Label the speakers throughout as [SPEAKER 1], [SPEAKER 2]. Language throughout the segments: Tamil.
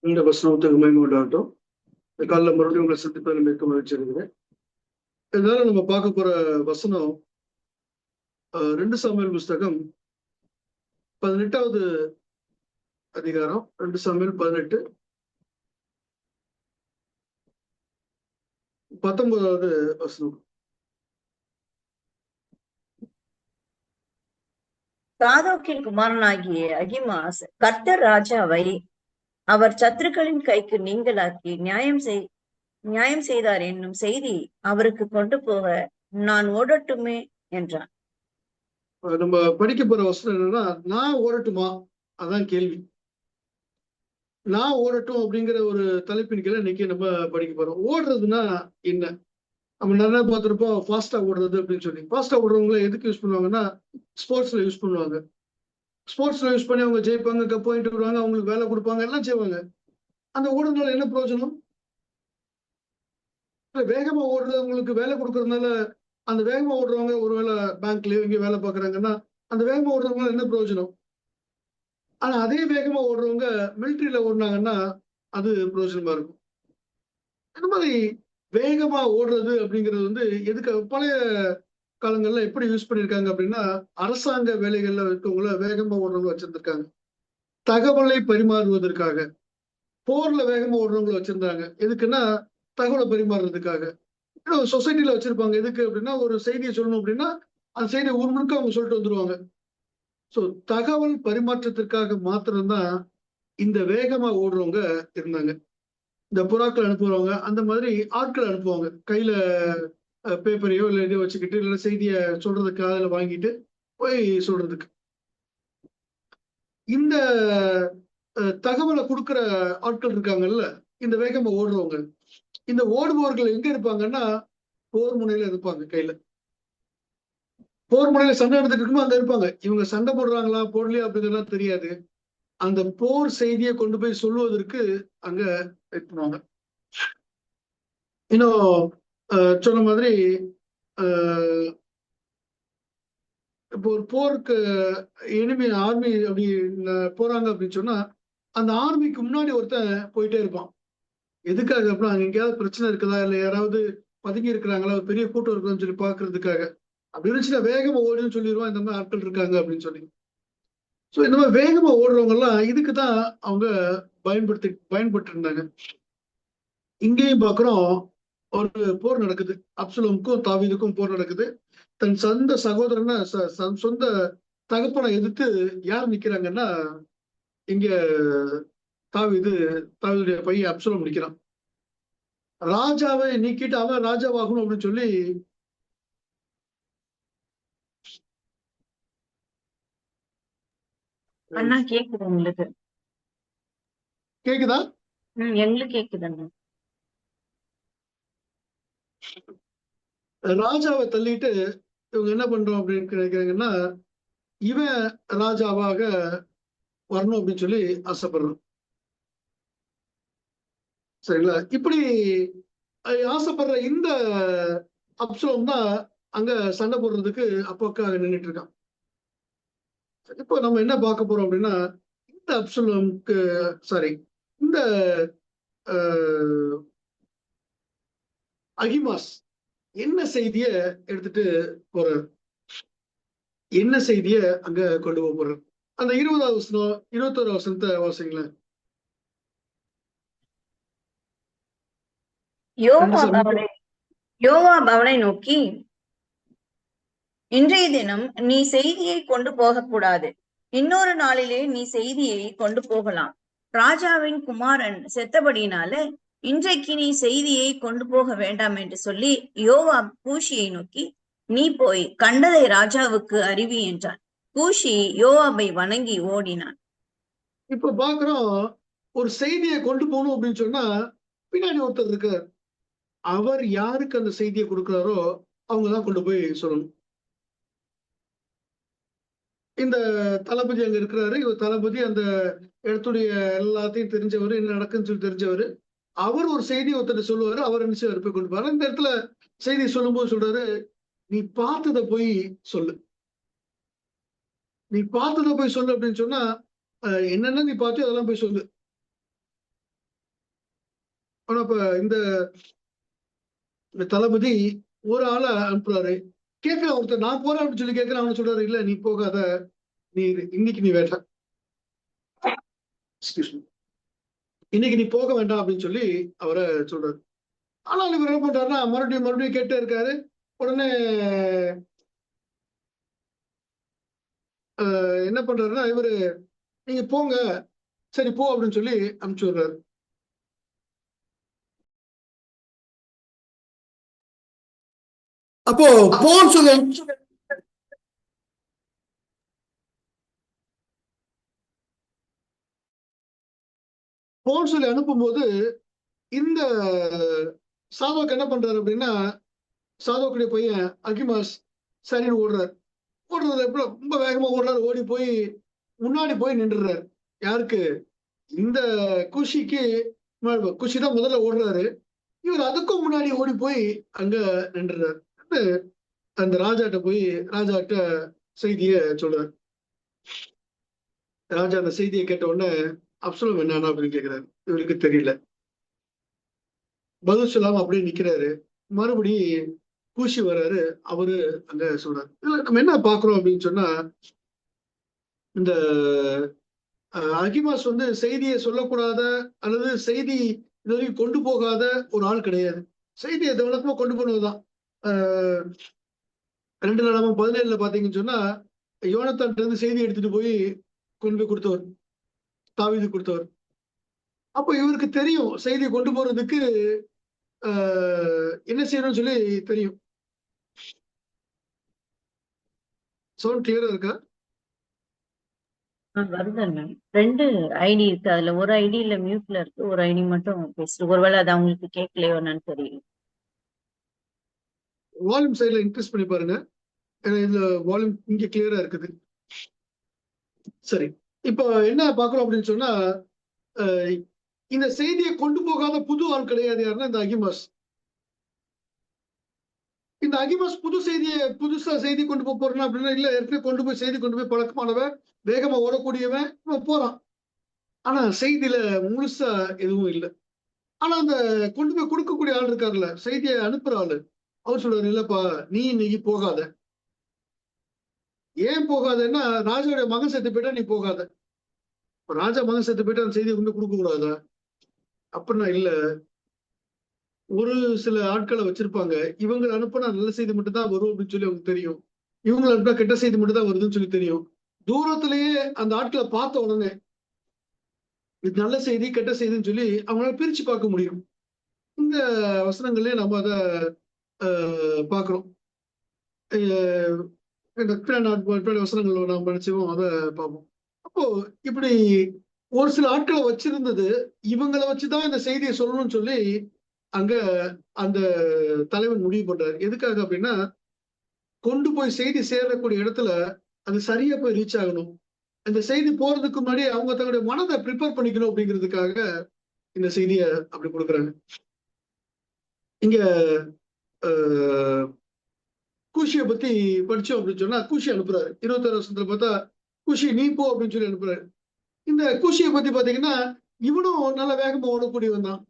[SPEAKER 1] இந்த வசனத்துக்கு மேம்பட்டாட்டும் இந்த காலைல மறுபடியும் உங்களை சந்திப்பதில் மிக்க மகிழ்ச்சி இருக்கிறேன். இதனால நம்ம பார்க்க போற வசனம் 2 சாமுவேல் புஸ்தகம் 18வது அதிகாரம் 2 சாமுவேல் 18 19வது வசனம்.
[SPEAKER 2] சாதோக்கின் குமாரனாகிய அகிமாஸ் கர்த்தர் ராஜாவை அவர் சத்துருக்களின் கைக்கு நீங்களாக்கி நியாயம் செய்தார் என்னும் செய்தி அவருக்கு கொண்டு போக நான் ஓடட்டுமே என்றான்.
[SPEAKER 1] நம்ம படிக்க போற வசனம் என்னன்னா, நான் ஓடட்டுமா, அதான் கேள்வி. நான் ஓடட்டும் அப்படிங்கிற ஒரு தலைப்பின் கீழே இன்னைக்கு நம்ம படிக்க போறோம். ஓடுறதுன்னா என்ன? நம்ம நிறைய பார்த்துருப்போம் ஃபாஸ்டா ஓடுறது அப்படின்னு சொல்லி. ஃபாஸ்டா ஓடுறவங்களை எதுக்கு யூஸ் பண்ணுவாங்கன்னா, ஸ்போர்ட்ஸ்ல யூஸ் பண்ணுவாங்க. ஸ்போர்ட்ஸ்ல யூஸ் பண்ணி அவங்க ஜெயிப்பாங்க, கப் வாங்கிட்டு வருவாங்க, அவங்களுக்கு வேலை கொடுப்பாங்க, எல்லாம் செய்வாங்க. அந்த ஓடுறதுனால என்ன பிரயோஜனம்? வேகமா ஓடுறவங்களுக்கு வேலை கொடுக்கறதுனால அந்த வேகமா ஓடுறவங்க ஒருவேளை பேங்க்லயோ இங்கே வேலை பார்க்குறாங்கன்னா அந்த வேகமா ஓடுறவங்க என்ன பிரயோஜனம்? ஆனா அதே வேகமா ஓடுறவங்க மிலிட்ரியில ஓடுனாங்கன்னா அது பிரயோஜனமா இருக்கும். இந்த மாதிரி வேகமா ஓடுறது அப்படிங்கிறது வந்து எதுக்கு பழைய காலங்கள்ல எப்படி யூஸ் பண்ணியிருக்காங்க அப்படின்னா, அரசாங்க வேலைகள்ல இருக்கவங்கள வேகமா ஓடுறவங்க வச்சிருந்திருக்காங்க. தகவலை பரிமாறுவதற்காக. போர்ல வேகமா ஓடுறவங்களை வச்சிருந்தாங்க. எதுக்குன்னா தகவலை பரிமாறுறதுக்காக. சொசைட்டில வச்சிருப்பாங்க. எதுக்கு அப்படின்னா, ஒரு செய்தியை சொல்லணும் அப்படின்னா அந்த செய்தியை ஊர் முழுக்க அவங்க சொல்லிட்டு வந்துருவாங்க. சோ தகவல் பரிமாற்றத்திற்காக மாத்திரம்தான் இந்த வேகமா ஓடுறவங்க இருந்தாங்க. இந்த புறாக்கள் அனுப்புறவங்க அந்த மாதிரி ஆட்கள் அனுப்புவாங்க. கையில பேப்பரையோ இல்லை எதையோ வச்சுக்கிட்டு இல்லை செய்தியை சொல்றதுக்கு அதில் வாங்கிட்டு போய் சொல்றதுக்கு. இந்த தகவலை கொடுக்குற ஆட்கள் இருக்காங்கல்ல, இந்த வேகமா ஓடுறவங்க, இந்த ஓடுபவர்கள் எங்க இருப்பாங்கன்னா போர் முனையில இருப்பாங்க. கையில போர் முனையில சண்டை நடந்துட்டு இருக்குமோ அங்க இருப்பாங்க. இவங்க சண்டை போடுறாங்களா போடலையா அப்படிங்கிறதெல்லாம் தெரியாது. அந்த போர் செய்தியை கொண்டு போய் சொல்லுவதற்கு அங்க வெயிட் பண்ணுவாங்க. இன்னும் சொன்ன மாதிரி இப்போ ஒரு போருக்கு எனிமி ஆர்மி அப்படி போறாங்க அப்படின்னு சொன்னா அந்த ஆர்மிக்கு முன்னாடி ஒருத்தன் போயிட்டே இருப்பான். எதுக்காக அப்படின்னா அங்க எங்கேயாவது பிரச்சனை இருக்குதா இல்லை யாராவது பதுங்கி இருக்கிறாங்களா, ஒரு பெரிய கூட்டம் இருக்குன்னு சொல்லி பாக்குறதுக்காக. அப்படி இருந்துச்சுன்னா வேகமா ஓடுன்னு சொல்லிடுவான், இந்த மாதிரி ஆட்கள் இருக்காங்க அப்படின்னு சொல்லி. ஸோ இந்த மாதிரி வேகமா ஓடுறவங்க எல்லாம் இதுக்கு தான் அவங்க பயன்பட்டு இருந்தாங்க. இங்கேயும் பாக்குறோம், ஒரு போர் நடக்குது. அப்சலோமுக்கும் தாவீதுக்கும் போர் நடக்குது. தன் சொந்த சகோதரனை சொந்த தகப்பனை எதிர்த்து யார் நிக்கிறாங்கன்னா, இங்க தாவீதுடைய பையன் அப்சலோம் நிக்கிறான். ராஜாவை நீக்கிட்டு அவன் ராஜாவாகணும் அப்படின்னு சொல்லி
[SPEAKER 2] அண்ணா கேக்குது உங்களுக்கு?
[SPEAKER 1] கேக்குதா?
[SPEAKER 2] எங்களுக்கு கேக்குது.
[SPEAKER 1] ராஜாவை தள்ளிட்டு இவங்க என்ன பண்றோம் அப்படின்னு நினைக்கிறாங்கன்னா, இவன் ராஜாவாக வரணும் அப்படின்னு சொல்லி ஆசைப்படுறான். சரிங்களா? இப்படி ஆசைப்படுற இந்த அப்சலோம் தான் அங்க சண்டை போடுறதுக்கு அப்போக்காக நின்றுட்டு இருக்கான். இப்போ நம்ம என்ன பார்க்க போறோம் அப்படின்னா, இந்த அப்சலோமுக்கு இந்த அகிமாஸ் என்ன செய்திய எடுத்துட்டு போறாரு, என்ன செய்திய அங்க கொண்டு போறாரு. அந்த 20வது வசனம் 21வது வசனத்தை வாசிங்களேன்.
[SPEAKER 2] யோவாப் அவனை நோக்கி, இன்றைய தினம் நீ செய்தியை கொண்டு போக கூடாது, இன்னொரு நாளிலே நீ செய்தியை கொண்டு போகலாம். ராஜாவின் குமாரன் செத்தபடினால இன்றைக்கு நீ செய்தியை கொண்டு போக வேண்டாம் என்று சொல்லி யோவாப் கூஷியை நோக்கி, நீ போய் கண்டதை ராஜாவுக்கு அறிவி என்றான். கூஷி யோவாபை வணங்கி ஓடினான்.
[SPEAKER 1] இப்ப பாக்குறோம், ஒரு செய்தியை கொண்டு போகணும் அப்படின்னு சொன்னா பின்னாடி ஒருத்தர் இருக்கார். அவர் யாருக்கு அந்த செய்தியை கொடுக்கிறாரோ அவங்கதான் கொண்டு போய் சொல்லணும். இந்த தளபதி அங்க இருக்கிறாரு. இவர் தளபதி அந்த இடத்துடைய எல்லாத்தையும் தெரிஞ்சவர், என்ன நடக்குன்னு சொல்லி தெரிஞ்சவர். அவர் ஒரு செய்தி ஒருத்தர் சொல்லுவாரு, அவர் என்ன செய்வார் போய் கொண்டு போறாரு. இந்த இடத்துல செய்தி சொல்லும் போது சொல்றாரு, நீ பார்த்ததை போய் சொல்லு, நீ பார்த்ததை போய் சொல்லு அப்படின்னு சொன்னா என்னென்ன நீ பார்த்தியோ அதெல்லாம் போய் சொல்லு. ஆனா இப்ப இந்த தளபதி ஒரு ஆளை அனுப்புறாரு. கேட்கிறான் ஒருத்தர், நான் போறேன் அப்படின்னு சொல்லி கேட்கிறேன். அவனு சொல்றாரு, இல்ல நீ போகாத, நீ இன்னைக்கு நீ வேண்டாம், Excuse me. இன்னைக்கு நீ போக வேண்டாம் அப்படின்னு சொல்லி அவரை சொல்றாரு. ஆனால் இவர் என்ன பண்றாருன்னா மறுபடியும் மறுபடியும் கேட்டே இருக்காரு. உடனே என்ன பண்றாருன்னா இவரு, நீங்க போங்க, சரி போ அப்படின்னு சொல்லி அனுப்பிச்சு விடுறாரு. அப்போ போன்னு சொல்லி போன்னு சொல்லி அனுப்பும்போது இந்த சாதோக்கு என்ன பண்றாரு அப்படின்னா, சாதோக்குடைய பையன் அகிமாஸ் சரின்னு ஓடுறாரு. ஓடுறது எப்படி ரொம்ப வேகமா ஓடுறாரு. ஓடி போய் முன்னாடி போய் நின்றுறாரு. யாருக்கு? இந்த குஷிக்கு. குஷி தான் முதல்ல ஓடுறாரு. இவர் அதுக்கும் முன்னாடி ஓடி போய் அங்க நின்றுறாரு. அந்த ராஜாட்ட போய் ராஜாட்ட செய்திய சொல்றாரு. ராஜா அந்த செய்தியை கேட்ட உடனே அப்சலோம் என்னன்னா அப்படின்னு கேட்கிறாரு. இவருக்கு தெரியல. பதில் சொல்லாம அப்படியே நிக்கிறாரு. மறுபடி கூஷி வர்றாரு. அவரு அங்க சொல்றாரு. இதுல நம்ம என்ன பாக்குறோம் அப்படின்னு சொன்னா, இந்த அகிமாஸ் வந்து செய்தியை சொல்லக்கூடாத அல்லது செய்தி இது வரைக்கும் கொண்டு போகாத ஒரு ஆள் கிடையாது. செய்தியை விளக்கமா கொண்டு போனதுதான். 2 நாளாகவும் 17 பாத்தீங்கன்னு சொன்னா, யோனத்தான் இருந்து செய்தி எடுத்துட்டு போய் கொண்டு போய் கொடுத்தவர், தாவீது கொடுத்தவர். அப்போ இவருக்கு தெரியும் செய்தி கொண்டு போறதுக்கு என்ன செய்யணும்னு சொல்லி தெரியும். சவுண்ட் கிளியரா இருக்கா?
[SPEAKER 2] வருதுங்க. 2 ஐடி இருக்கு. அதுல ஒரு ஐடியில மியூட்ல இருக்கு, ஒரு ஐடி மட்டும் பேசுது. ஒருவேளை அது அவங்களுக்கு கேட்கலையோ என்னன்னு தெரியல.
[SPEAKER 1] வால்யூம் சைட்ல இன்க்ரீஸ் பண்ணி பாருங்க. ஏன்னா இதுல வால்யூம் இங்க கிளியரா இருக்குது. சரி, இப்போ என்ன பாக்குறோம் அப்படின்னு சொன்னா, இந்த செய்தியை கொண்டு போகாத புது ஆள் கிடையாது. யாருன்னா இந்த அகிமாஸ். இந்த அகிமாஸ் புதுசா செய்தி கொண்டு போக போறேன் அப்படின்னா, இல்ல ஏற்கனவே கொண்டு போய் செய்தி கொண்டு போய் பழக்கமானவன், வேகமா ஓடக்கூடியவன், போறான். ஆனா செய்தியில முழுசா எதுவும் இல்லை. ஆனா அந்த கொண்டு போய் கொடுக்கக்கூடிய ஆள் இருக்காருல்ல, செய்தியை அனுப்புற ஆளு, அவர் சொல்றாரு, இல்லப்பா நீ இன்னைக்கு போகாத. ஏன் போகாதன்னா, ராஜாவுடைய மகன் செத்து போயிட்டா நீ போகாத. ராஜா மகன் செத்து போயிட்டா அந்த செய்தியை கொண்டு கொடுக்க கூடாதா? அப்படின்னா இல்ல, ஒரு சில ஆட்களை வச்சிருப்பாங்க. இவங்க அனுப்புனா நல்ல செய்தி மட்டும் தான் வரும் அப்படின்னு சொல்லி அவங்களுக்கு தெரியும். இவங்களை அனுப்புனா கெட்ட செய்தி மட்டும் தான் வருதுன்னு சொல்லி தெரியும். தூரத்திலேயே அந்த ஆட்களை பார்த்த உடனே இது நல்ல செய்தி கெட்ட செய்தின்னு சொல்லி அவங்களால பிரிச்சு பார்க்க முடியும். இந்த வசனங்களே நம்ம அதை பார்க்கிறோம். வசனங்கள் நாம் படிச்சோம், அதை பார்ப்போம். அப்போ இப்படி ஒரு சில ஆட்களை வச்சிருந்தது, இவங்களை வச்சுதான் இந்த செய்தியை சொல்லணும்னு சொல்லி அங்க அந்த தலைவன் முடிவு பண்றாரு. எதுக்காக அப்படின்னா, கொண்டு போய் செய்தி சேரக்கூடிய இடத்துல அது சரியா போய் ரீச் ஆகணும். இந்த செய்தி போறதுக்கு முன்னாடி அவங்க தங்களுடைய மனதை ப்ரிப்பேர் பண்ணிக்கணும் அப்படிங்கிறதுக்காக இந்த செய்திய அப்படி கொடுக்குறாங்க. இங்க கூஷியை பத்தி படிச்சோம் அப்படின்னு சொன்னா, கூஷி அனுப்புறாரு. 21 வருஷத்துல பார்த்தா கூஷி நீ போ அப்படின்னு சொல்லி அனுப்புறாரு. இந்த கூஷியை பத்தி பாத்தீங்கன்னா, இவனும் நல்ல வேகமா ஓடக்கூடியவன் தான்.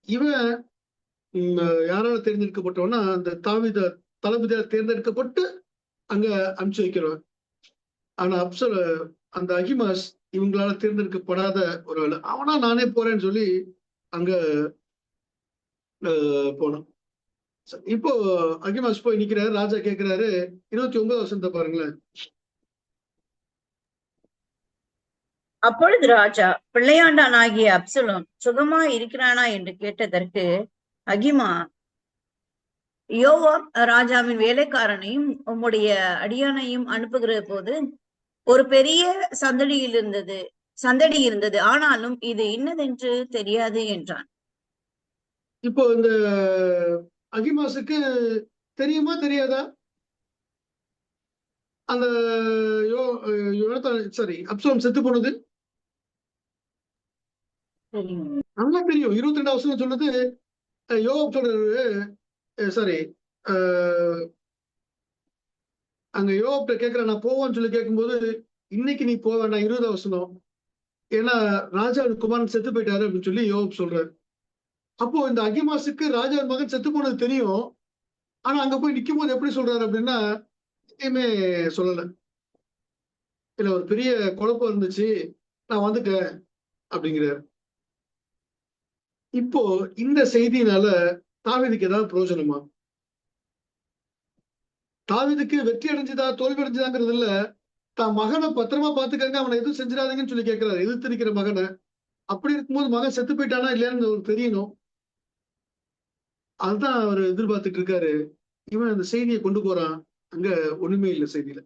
[SPEAKER 1] இவன் யாரால தேர்ந்தெடுக்கப்பட்டவனா, அந்த தாவீது தளபதியால் தேர்ந்தெடுக்கப்பட்டு அங்க அனுப்பிச்சு வைக்கிறவன். ஆனா அந்த அகிமாஸ் இவங்களால தேர்ந்தெடுக்கப்படாத ஒரு ஆளு. அவனா நானே போறேன்னு சொல்லி அங்க போனான். இப்போ அகிமாஸ் போய் நிக்கிறாரு. ராஜா கேட்கிறாரு. 29 வருஷத்தை பாருங்களேன்.
[SPEAKER 2] அப்பொழுது ராஜா, பிள்ளையாண்டான் ஆகிய அப்சலோம் சுகமா இருக்கிறானா என்று கேட்டதற்கு அகிமா, யோவாப் ராஜாவின் வேலைக்காரனையும் உம்முடைய அடியானையும் அனுப்புகிற போது ஒரு பெரிய சந்தடி இருந்தது, ஆனாலும் இது இன்னதென்று தெரியாது என்றான்.
[SPEAKER 1] இப்போ இந்த அகிமாசுக்கு தெரியுமா தெரியாதா? அந்த சரி அப்சலோம் செத்து போனது நல்லா தெரியும். 22 வருஷம் சொன்னது யோவாப் சொல்றாரு. சாரி, அங்க யோவாப்ட கேட்கிற, நான் போவான்னு சொல்லி கேட்கும்போது, இன்னைக்கு நீ போக வேண்டாம், 20 வருஷம் ஏன்னா ராஜா குமாரன் செத்து போயிட்டாரு அப்படின்னு சொல்லி யோப் சொல்றாரு. அப்போ இந்த அகிமாஸுக்கு ராஜாவின் மகன் செத்து போனது தெரியும். ஆனா அங்க போய் நிக்கும் போது எப்படி சொல்றாரு அப்படின்னா, எதையுமே சொல்லல. இல்ல ஒரு பெரிய குழப்பம் இருந்துச்சு, நான் வந்துட்டேன் அப்படிங்கிறாரு. இப்போ இந்த செய்தியினால தாவீதுக்கு ஏதாவது பிரயோஜனமா? தாவீதுக்கு வெற்றி அடைஞ்சுதா தோல்வி அடைஞ்சுதாங்கிறது இல்ல, தான் மகனை பத்திரமா பாத்துக்கங்க, அவனை எதுவும் செஞ்சிடாதீங்கன்னு சொல்லி கேட்கிறாரு, எதிர்த்து நிக்கிற மகனை. அப்படி இருக்கும்போது மகன் செத்து போயிட்டானா இல்லையான்னு அவருக்கு தெரியணும். அதுதான் அவர் எதிர்பார்த்துட்டு இருக்காரு. இவன் அந்த செய்தியை கொண்டு போறான். அங்க ஒண்ணுமே இல்லை செய்தியில.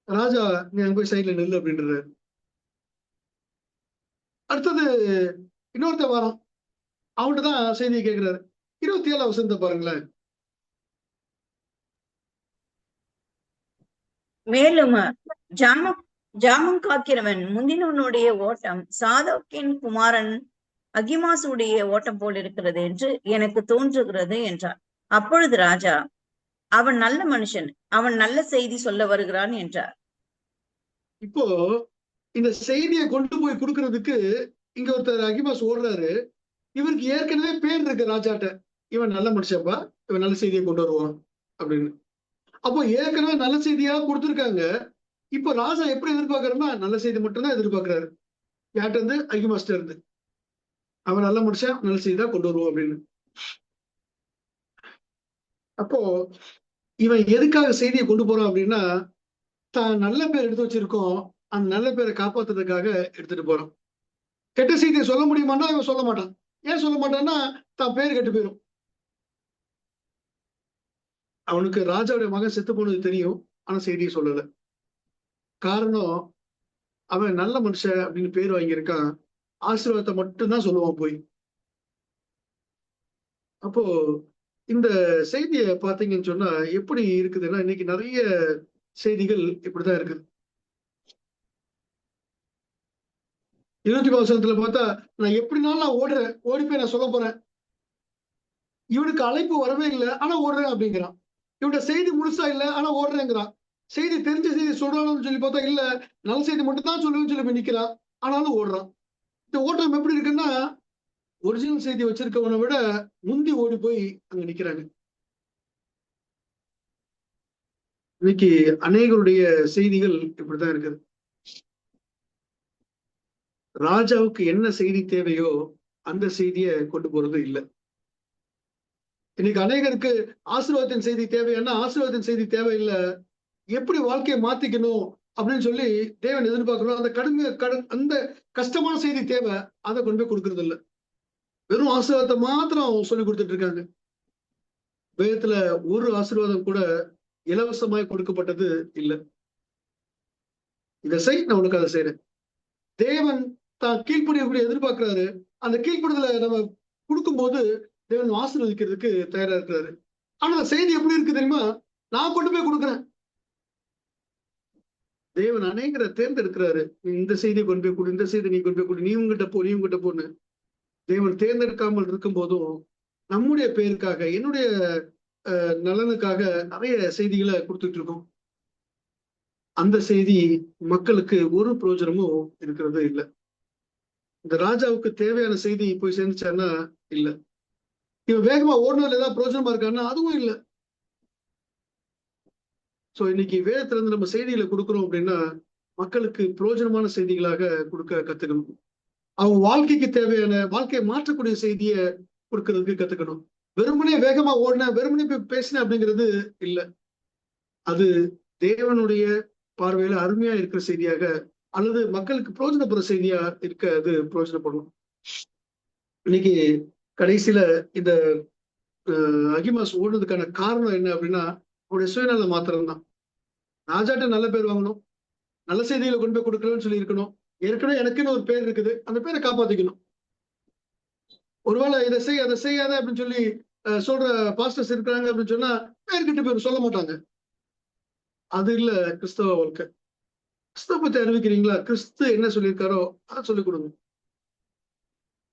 [SPEAKER 1] ராஜா நீ அங்க போய் சைட்ல நெல்லு அப்படின்றாரு. அடுத்தது இன்னொருத்த வாரம் அவன்கிட்ட தான் செய்தியை கேட்கிறாரு. 27 வசனத்தை பாருங்களேன்.
[SPEAKER 2] மேலும் ஜாமம் காக்கிறவன் முந்தினவனுடைய ஓட்டம் சாதோக்கின் குமாரன் அகிமாசுடைய ஓட்டம் போல் இருக்கிறது என்று எனக்கு தோன்றுகிறது என்றார். அப்பொழுது ராஜா, அவன் நல்ல மனுஷன், அவன் நல்ல செய்தி சொல்ல வருகிறான் என்றார்.
[SPEAKER 1] இப்போ இந்த செய்தியை கொண்டு போய் கொடுக்கறதுக்கு இங்க ஒருத்தர் அகிமாஸ் ஓடுறாரு. இவருக்கு ஏற்கனவே பேர் இருக்கு ராஜாட்ட, இவன் நல்ல மனுஷப்பா, இவன் நல்ல செய்தியை கொண்டு வருவான் அப்படின்னு. அப்போ ஏற்கனவே நல்ல செய்தியா கொடுத்துருக்காங்க. இப்போ ராஜா எப்படி எதிர்பார்க்கறன்னா நல்ல செய்தி மட்டும்தான் எதிர்பார்க்கிறாரு. யார்கிட்ட இருந்து? அகிமாஸ்டர் இருந்து. அவன் நல்ல மனுஷன், நல்ல செய்தி தான் கொண்டு வருவோம் அப்படின்னு. அப்போ இவன் எதுக்காக செய்தியை கொண்டு போறான் அப்படின்னா, தான் நல்ல பேர் எடுத்து வச்சிருக்கோம், அந்த நல்ல பேரை காப்பாத்துறதுக்காக எடுத்துட்டு போறான். கெட்ட செய்தியை சொல்ல முடியுமான்னா இவன் சொல்ல மாட்டான். ஏன் சொல்ல மாட்டான்னா, தான் பேர் கெட்டு போயிடும். அவனுக்கு ராஜாவுடைய மகன் செத்து போனது தெரியும், ஆனா செய்தியை சொல்லல. காரணம், அவன் நல்ல மனுஷன் அப்படின்னு பேர் வாங்கியிருக்கான். ஆசீர்வாதத்தை மட்டும்தான் சொல்லுவான் போய். அப்போ இந்த செய்தியை பாத்தீங்கன்னு சொன்னா எப்படி இருக்குதுன்னா, இன்னைக்கு நிறைய செய்திகள் இப்படிதான் இருக்குது. 24 வசனத்துல பார்த்தா, நான் எப்படினாலும் நான் ஓடுறேன், ஓடி போய் நான் சொல்ல போறேன். இவனுக்கு அழைப்பு வரவே இல்லை, ஆனா ஓடுறேன் அப்படிங்கிறான். இவனோட செய்தி முழுசா இல்ல, ஆனா ஓடுறேங்கிறான். செய்தி தெரிஞ்ச செய்தி சொல்றான்னு சொல்லி பார்த்தா இல்ல, நல்ல செய்தி மட்டும் தான் சொல்லுவேன்னு சொல்லி போய் நிக்கிறான், ஆனாலும் ஓடுறான். இந்த ஓட்டம் எப்படி இருக்குன்னா, ஒரிஜினல் செய்தி வச்சிருக்கவனை விட முந்தி ஓடி போய் அங்க நிக்கிறாங்க. இன்னைக்கு அநேகருடைய செய்திகள் இப்படிதான் இருக்குது. ராஜாவுக்கு என்ன செய்தி தேவையோ அந்த செய்தியை கொண்டு போறது இல்லை. இன்னைக்கு அநேகருக்கு ஆசீர்வாதத்தின் செய்தி தேவைன்னா ஆசீர்வாதத்தின் செய்தி தேவையில்லை, எப்படி வாழ்க்கையை மாத்திக்கணும் அப்படின்னு சொல்லி தேவன் எதிர்பார்க்கணும். அந்த கஷ்டமான செய்தி தேவை, அதை கொண்டு போய் கொடுக்கறது இல்லை. வெறும் ஆசீர்வாதத்தை மாத்திரம் சொல்லி கொடுத்துட்டு இருக்காங்க. வேதத்துல ஒரு ஆசீர்வாதம் கூட இலவசமாய் கொடுக்கப்பட்டது இல்லை. இதை செய், நான் உனக்கு அதை செய்யறேன். தேவன் தான் கீழ்ப்படியக்கூடிய எதிர்பார்க்கிறாரு. அந்த கீழ்ப்படுதலை நம்ம கொடுக்கும்போது தேவன் ஆசீர்வதிக்கிறதுக்கு தயாரா இருக்கிறாரு. ஆனா செய்தி எப்படி இருக்கு தெரியுமா? நான் கொண்டு போய் கொடுக்குறேன். தேவன் அநேகரை தேர்ந்தெடுக்கிறாரு. இந்த செய்தியை கொண்டு போய் கொடு, இந்த செய்தி நீ கொண்டு போய் கொடு, நீ உங்ககிட்ட போ, நீ உங்ககிட்ட போன்னு. தேவன் தேர்ந்தெடுக்காமல் இருக்கும் போதும் நம்முடைய பேருக்காக, என்னுடைய நலனுக்காக நிறைய செய்திகளை கொடுத்துட்டு இருக்கோம். அந்த செய்தி மக்களுக்கு ஒரு பிரயோஜனமும் இருக்கிறது இல்லை. இந்த ராஜாவுக்கு தேவையான செய்தி போய் சேர்ந்துச்சான்னா இல்ல. இவன் வேகமா ஓடுனதுல ஏதாவது பிரயோஜனமா இருக்கான்னா அதுவும் இல்லை. சோ இன்னைக்கு வேதத்துல இருந்து நம்ம செய்திகளை கொடுக்குறோம் அப்படின்னா மக்களுக்கு பிரயோஜனமான செய்திகளாக கொடுக்க கத்துக்கணும். அவங்க வாழ்க்கைக்கு தேவையான, வாழ்க்கையை மாற்றக்கூடிய செய்தியை கொடுக்கறதுக்கு கத்துக்கணும். வெறுமனே வேகமா ஓடின, வெறுமனே போய் பேசின அப்படிங்கிறது இல்லை. அது தேவனுடைய பார்வையில அருமையா இருக்கிற செய்தியாக, அல்லது மக்களுக்கு பிரயோஜனப்படுற செய்தியா இருக்க அது பிரயோஜனப்படும். இன்னைக்கு கடைசியில இந்த அகிமாஸ் ஓடுறதுக்கான காரணம் என்ன அப்படின்னா அவருடைய சுயநல மாத்திரம்தான். ராஜாட்ட நல்ல பேர் வாங்கணும், நல்ல செய்திகளை கொண்டு போய் கொடுக்கணும்னு சொல்லி இருக்கணும். ஏற்கனவே எனக்குன்னு ஒரு பேர் இருக்குது, அந்த பேரை காப்பாத்திக்கணும். ஒருவேளை இதை செய் அதை செய்யாத அப்படின்னு சொல்லி சொல்ற பாஸ்டர்ஸ் இருக்கிறாங்க அப்படின்னு சொன்னா பேர்கிட்ட பேர் சொல்ல மாட்டாங்க. அது இல்ல கிறிஸ்தவ வாழ்க்கை. கிறிஸ்தவத்தை அறிவிக்கிறீங்களா? கிறிஸ்து என்ன சொல்லியிருக்காரோ அதை சொல்லிக் கொடுங்க.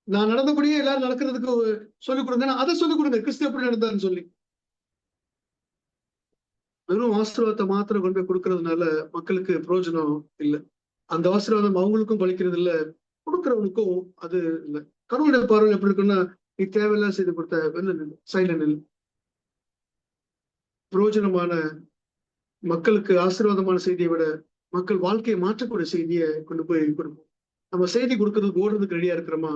[SPEAKER 1] நான் நடந்தபடியே எல்லாரும் நடக்கிறதுக்கு சொல்லிக் கொடுங்கன்னா அதை சொல்லிக் கொடுங்க, கிறிஸ்து எப்படி நடந்தாருன்னு சொல்லி. வெறும் ஆசீர்வாதத்தை மாத்திரம் கொண்டு போய் கொடுக்கறதுனால மக்களுக்கு பிரயோஜனம் இல்லை. அந்த ஆசீர்வாதம் அவங்களுக்கும் பலிக்கிறது இல்ல, கொடுக்கிறவனுக்கும் அது இல்ல. கடவுளுடைய பார்வையில் எப்படி இருக்குன்னா, நீ தேவையில்லாம் செய்து கொடுத்த வெளில நில்லு, சைடுல நில்லு. பிரயோஜனமான மக்களுக்கு ஆசீர்வாதமான செய்தியை விட மக்கள் வாழ்க்கையை மாற்றக்கூடிய செய்தியை கொண்டு போய் கொடுப்போம். நம்ம செய்தி கொடுக்கறதுக்கு ஓடுறதுக்கு ரெடியா இருக்கிறோமா?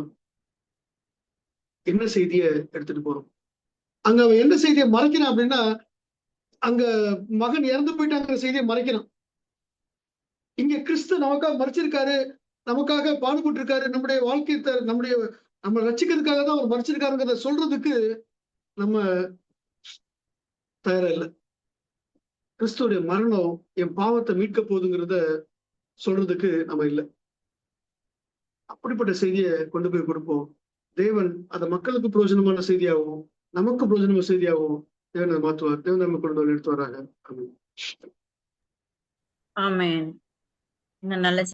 [SPEAKER 1] என்ன செய்தியை எடுத்துட்டு போறோம்? அங்க அவன் என்ன செய்தியை மறைக்கிறான் அப்படின்னா, அங்க மகன் இறந்து போயிட்டாங்கிற செய்தியை மறைக்கிறான். இங்க கிறிஸ்து நமக்காக மறைச்சிருக்காரு, நமக்காக பாடுபட்டு இருக்காரு, நம்முடைய வாழ்க்கை நம்ம ரட்சிக்கிறதுக்காக தான் அவர் மறைச்சிருக்காருங்கிறத சொல்றதுக்கு நம்ம தயாரா இல்ல. கிறிஸ்துடைய மரணம் என் பாவத்தை மீட்க போகுதுங்கிறத சொல்றதுக்கு நம்ம இல்ல. அப்படிப்பட்ட செய்தியை கொண்டு போய் கொடுப்போம். தேவன் அந்த மக்களுக்கு பிரயோஜனமான செய்தியாகவும் நமக்கு பிரயோஜனமான செய்தியாகவும் தேவன் அதை மாற்றுவார். தேவன் நம்ம கொண்டு வந்து எடுத்து வராங்க.
[SPEAKER 2] ஆமென். நல்ல